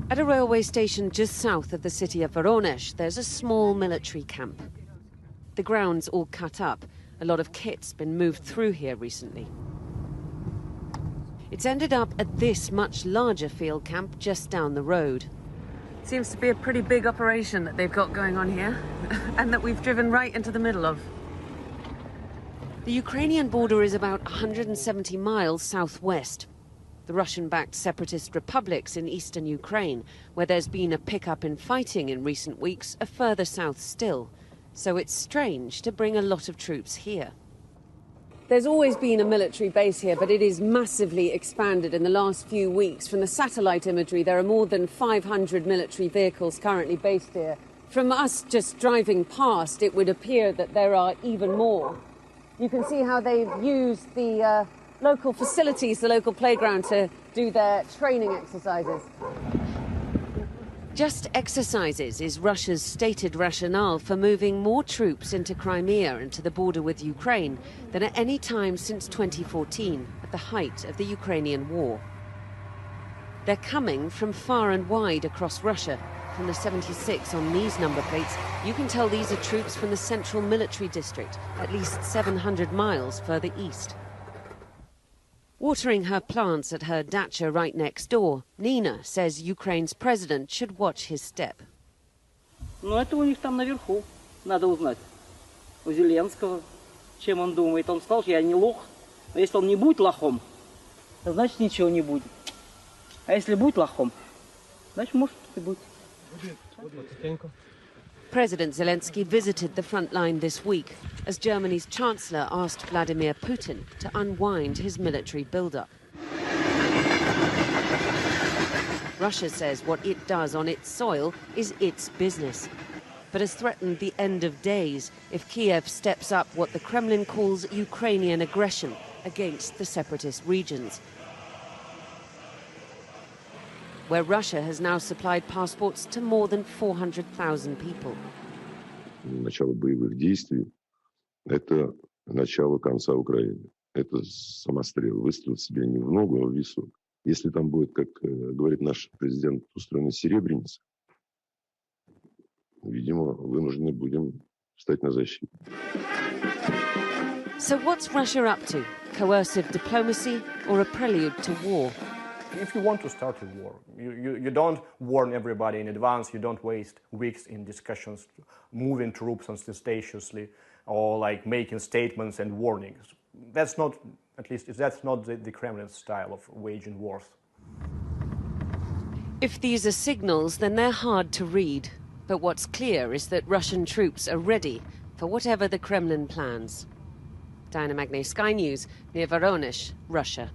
At a railway station just south of the city of Voronezh, there's a small military camp. The ground's all cut up. A lot of kit's been moved through here recently. It's ended up at this much larger field camp just down the road. Seems to be a pretty big operation that they've got going on here, and that we've driven right into the middle of. The Ukrainian border is about 170 miles southwest. The Russian-backed separatist republics in eastern Ukraine, where there's been a pickup in fighting in recent weeks, are further south still. So it's strange to bring a lot of troops here. There's always been a military base here, but it is massively expanded in the last few weeks. From the satellite imagery, there are more than 500 military vehicles currently based here. From us just driving past, it would appear that there are even more. You can see how they've used the local facilities, the local playground, to do their training exercises. Just exercises is Russia's stated rationale for moving more troops into Crimea and to the border with Ukraine than at any time since 2014, at the height of the Ukrainian war. They're coming from far and wide across Russia. From the 76 on these number plates, you can tell these are troops from the Central Military District, at least 700 miles further east. Watering her plants at her dacha right next door, Nina says Ukraine's president should watch his step. Ну, это у них там наверху. Надо узнать. У Зеленского, чем он думает. Он сказал, что я не лох. Но если он не будет лохом, то значит ничего не будет. А если будет лохом, значит, может, и будет. President Zelensky visited the front line this week as Germany's chancellor asked Vladimir Putin to unwind his military build-up. Russia says what it does on its soil is its business, but has threatened the end of days if Kiev steps up what the Kremlin calls Ukrainian aggression against the separatist regions, where Russia has now supplied passports to more than 400,000 people. Начало боевых действий – это начало конца Украины. Это самострел. Выстрел себе не в ногу, а в висок. Если там будет, как говорит наш президент, устроена серебряница, видимо, вынуждены будем встать на защиту. So what's Russia up to? Coercive diplomacy or a prelude to war? If you want to start a war, you don't warn everybody in advance, you don't waste weeks in discussions, moving troops ostentatiously, or like making statements and warnings. That's not, at least that's not the Kremlin's style of waging wars. If these are signals, then they're hard to read. But what's clear is that Russian troops are ready for whatever the Kremlin plans. Diana Magne, Sky News, near Voronezh, Russia.